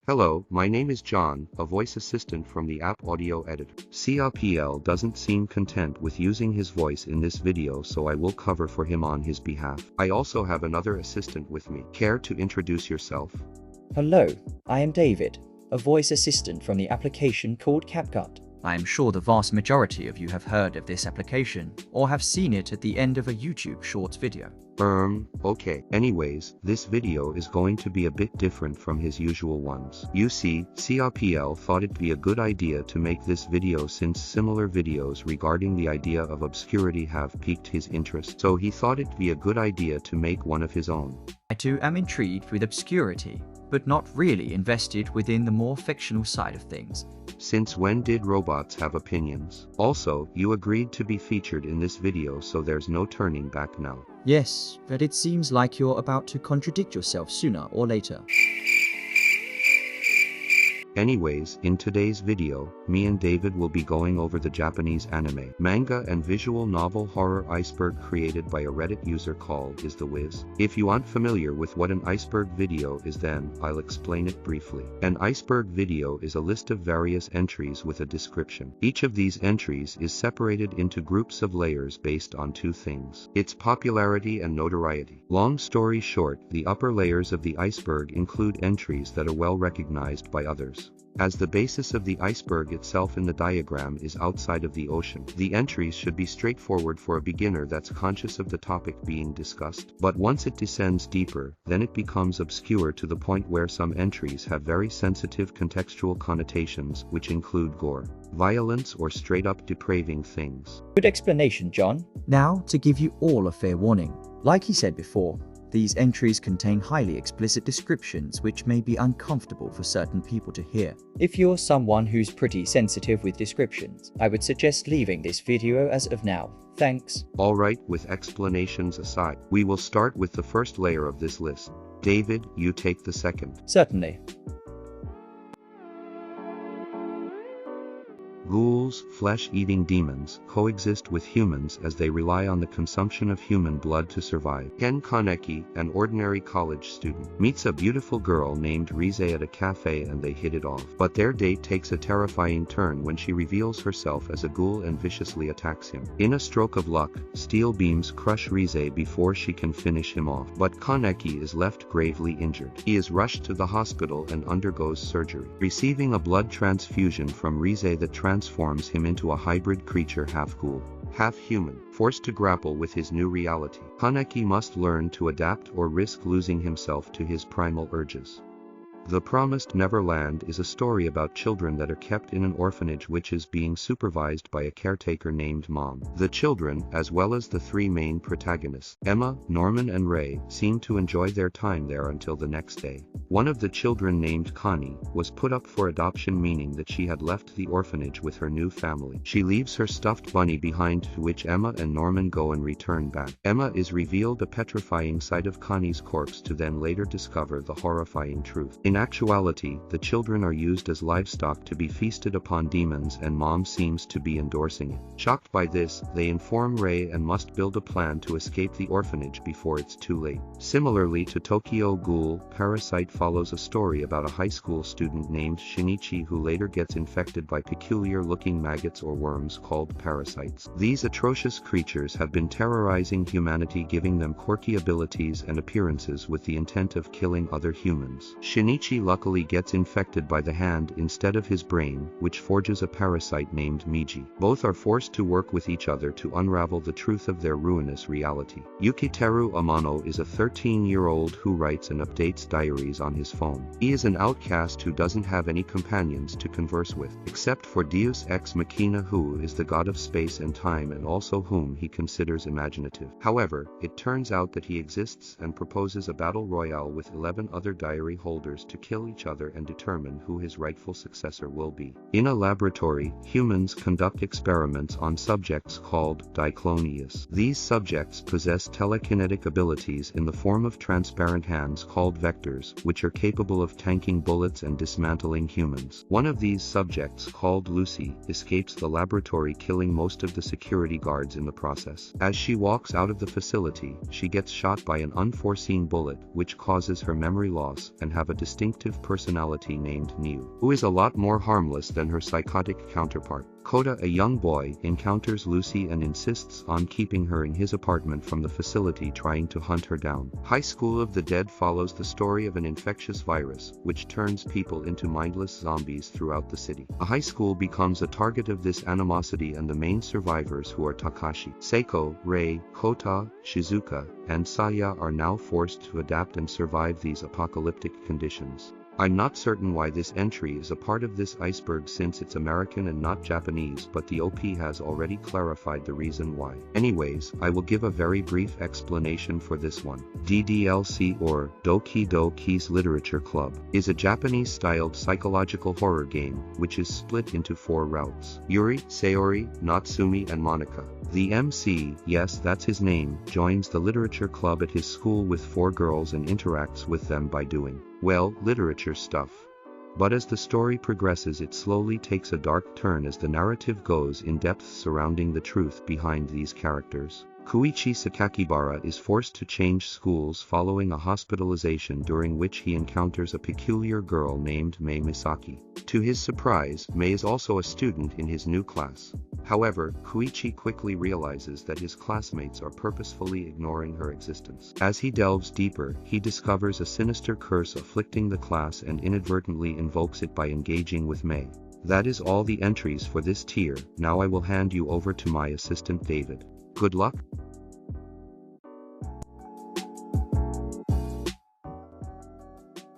Hello, my name is John, a voice assistant from the app Audio Editor. CRPL doesn't seem content with using his voice in this video, so I will cover for him on his behalf. I also have another assistant with me. Care to introduce yourself? Hello, I am David, a voice assistant from the application called CapCut. I am sure the vast majority of you have heard of this application or have seen it at the end of a YouTube Shorts video. Okay. Anyways, this video is going to be a bit different from his usual ones. You see, CRPL thought it'd be a good idea to make this video since similar videos regarding the idea of obscurity have piqued his interest, so he thought it'd be a good idea to make one of his own. I too am intrigued with obscurity, but not really invested within the more fictional side of things. Since when did robots have opinions? Also, you agreed to be featured in this video, so there's no turning back now. Yes, but it seems like you're about to contradict yourself sooner or later. Anyways, in today's video, me and David will be going over the Japanese anime, manga and visual novel horror Iceberg created by a Reddit user called Is the Wiz. If you aren't familiar with what an iceberg video is, then I'll explain it briefly. An iceberg video is a list of various entries with a description. Each of these entries is separated into groups of layers based on two things: its popularity and notoriety. Long story short, the upper layers of the iceberg include entries that are well recognized by others. As the basis of the iceberg itself in the diagram is outside of the ocean, the entries should be straightforward for a beginner that's conscious of the topic being discussed. But once it descends deeper, then it becomes obscure to the point where some entries have very sensitive contextual connotations, which include gore, violence, or straight-up depraving things. Good explanation, John. Now, to give you all a fair warning. Like he said before, these entries contain highly explicit descriptions which may be uncomfortable for certain people to hear. If you're someone who's pretty sensitive with descriptions, I would suggest leaving this video as of now. Thanks. Alright, with explanations aside, we will start with the first layer of this list. David, you take the second. Certainly. Ghouls, flesh-eating demons, coexist with humans as they rely on the consumption of human blood to survive. Ken Kaneki, an ordinary college student, meets a beautiful girl named Rize at a cafe and they hit it off. But their date takes a terrifying turn when she reveals herself as a ghoul and viciously attacks him. In a stroke of luck, steel beams crush Rize before she can finish him off. But Kaneki is left gravely injured. He is rushed to the hospital and undergoes surgery, receiving a blood transfusion from Rize that transforms him into a hybrid creature, half ghoul, half human. Forced to grapple with his new reality, Kaneki must learn to adapt or risk losing himself to his primal urges. The Promised Neverland is a story about children that are kept in an orphanage which is being supervised by a caretaker named Mom. The children, as well as the three main protagonists, Emma, Norman and Ray, seem to enjoy their time there until the next day. One of the children, named Connie, was put up for adoption, meaning that she had left the orphanage with her new family. She leaves her stuffed bunny behind, to which Emma and Norman go and return back. Emma is revealed a petrifying sight of Connie's corpse to then later discover the horrifying truth. In actuality, the children are used as livestock to be feasted upon demons, and Mom seems to be endorsing it. Shocked by this, they inform Ray and must build a plan to escape the orphanage before it's too late. Similarly to Tokyo Ghoul, Parasite follows a story about a high school student named Shinichi who later gets infected by peculiar-looking maggots or worms called parasites. These atrocious creatures have been terrorizing humanity, giving them quirky abilities and appearances with the intent of killing other humans. Shinichi luckily gets infected by the hand instead of his brain, which forges a parasite named Miji. Both are forced to work with each other to unravel the truth of their ruinous reality. Yukiteru Amano is a 13-year-old who writes and updates diaries on his phone. He is an outcast who doesn't have any companions to converse with, except for Deus Ex Machina, who is the god of space and time and also whom he considers imaginative. However, it turns out that he exists and proposes a battle royale with 11 other diary holders to kill each other and determine who his rightful successor will be. In a laboratory, humans conduct experiments on subjects called diclonius. These subjects possess telekinetic abilities in the form of transparent hands called vectors, which which are capable of tanking bullets and dismantling humans. One of these subjects, called Lucy, escapes the laboratory, killing most of the security guards in the process. As she walks out of the facility, she gets shot by an unforeseen bullet, which causes her memory loss and have a distinctive personality named Niu, who is a lot more harmless than her psychotic counterpart. Kota, a young boy, encounters Lucy and insists on keeping her in his apartment from the facility, trying to hunt her down. High School of the Dead follows the story of an infectious virus, which turns people into mindless zombies throughout the city. A high school becomes a target of this animosity, and the main survivors, who are Takashi, Seiko, Rei, Kota, Shizuka, and Saya, are now forced to adapt and survive these apocalyptic conditions. I'm not certain why this entry is a part of this iceberg, since it's American and not Japanese, but the OP has already clarified the reason why. Anyways, I will give a very brief explanation for this one. DDLC, or Doki Doki's Literature Club, is a Japanese-styled psychological horror game, which is split into 4 routes: Yuri, Sayori, Natsumi, and Monica. The MC, yes, that's his name, joins the literature club at his school with 4 girls and interacts with them by doing, well, literature stuff. But as the story progresses, it slowly takes a dark turn as the narrative goes in depth surrounding the truth behind these characters. Koichi Sakakibara is forced to change schools following a hospitalization, during which he encounters a peculiar girl named Mei Misaki. To his surprise, Mei is also a student in his new class. However, Koichi quickly realizes that his classmates are purposefully ignoring her existence. As he delves deeper, he discovers a sinister curse afflicting the class and inadvertently invokes it by engaging with Mei. That is all the entries for this tier. Now I will hand you over to my assistant David. Good luck.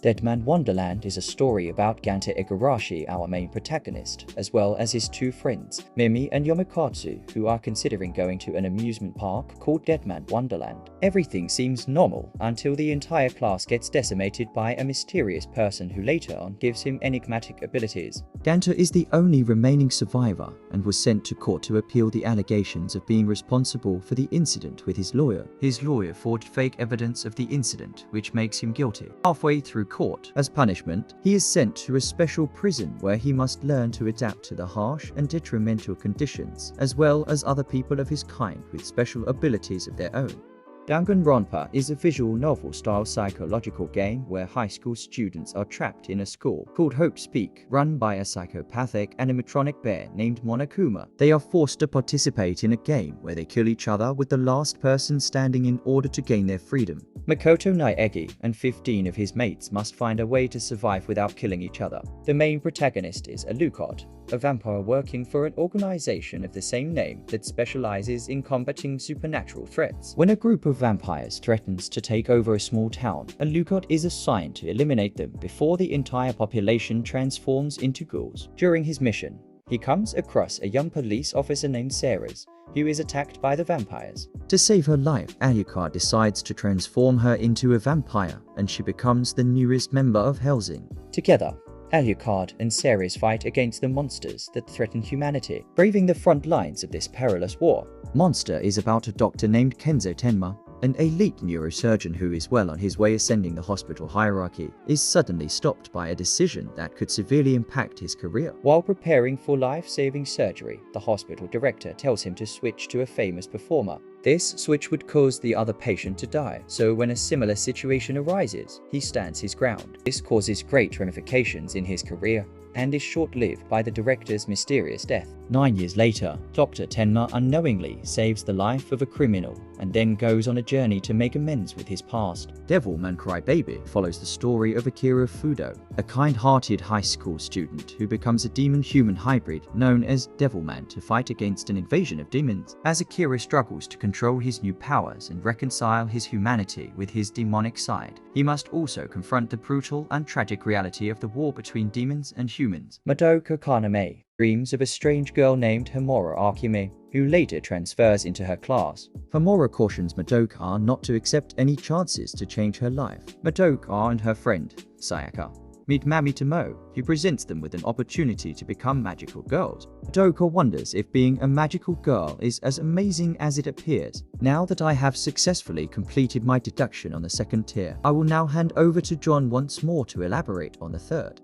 Deadman Wonderland is a story about Ganta Igarashi, our main protagonist, as well as his 2 friends, Mimi and Yomikatsu, who are considering going to an amusement park called Deadman Wonderland. Everything seems normal until the entire class gets decimated by a mysterious person who later on gives him enigmatic abilities. Ganta is the only remaining survivor and was sent to court to appeal the allegations of being responsible for the incident with his lawyer. His lawyer forged fake evidence of the incident, which makes him guilty. Halfway through court, as punishment, he is sent to a special prison where he must learn to adapt to the harsh and detrimental conditions, as well as other people of his kind with special abilities of their own. Danganronpa is a visual novel-style psychological game where high school students are trapped in a school called Hope's Peak, run by a psychopathic animatronic bear named Monokuma. They are forced to participate in a game where they kill each other with the last person standing in order to gain their freedom. Makoto Naegi and 15 of his mates must find a way to survive without killing each other. The main protagonist is Alucard, a vampire working for an organization of the same name that specializes in combating supernatural threats. When a group of vampires threatens to take over a small town, Alucard is assigned to eliminate them before the entire population transforms into ghouls. During his mission, he comes across a young police officer named Ceres, who is attacked by the vampires. To save her life, Alucard decides to transform her into a vampire, and she becomes the newest member of Hellsing. Together, Alucard and Ceres fight against the monsters that threaten humanity, braving the front lines of this perilous war. Monster is about a doctor named Kenzo Tenma, an elite neurosurgeon who is well on his way ascending the hospital hierarchy, is suddenly stopped by a decision that could severely impact his career. While preparing for life-saving surgery, the hospital director tells him to switch to a famous performer. This switch would cause the other patient to die, so when a similar situation arises, he stands his ground. This causes great ramifications in his career, and is short-lived by the director's mysterious death. 9 years later, Dr. Tenma unknowingly saves the life of a criminal and then goes on a journey to make amends with his past. Devilman Crybaby follows the story of Akira Fudo, a kind-hearted high school student who becomes a demon-human hybrid known as Devilman to fight against an invasion of demons. As Akira struggles to control his new powers and reconcile his humanity with his demonic side, he must also confront the brutal and tragic reality of the war between demons and humans. Madoka Kaname dreams of a strange girl named Homura Akime, who later transfers into her class. Homura cautions Madoka not to accept any chances to change her life. Madoka and her friend, Sayaka, Meet Mami Tomo, who presents them with an opportunity to become magical girls. Doka wonders if being a magical girl is as amazing as it appears. Now that I have successfully completed my deduction on the second tier, I will now hand over to John once more to elaborate on the third.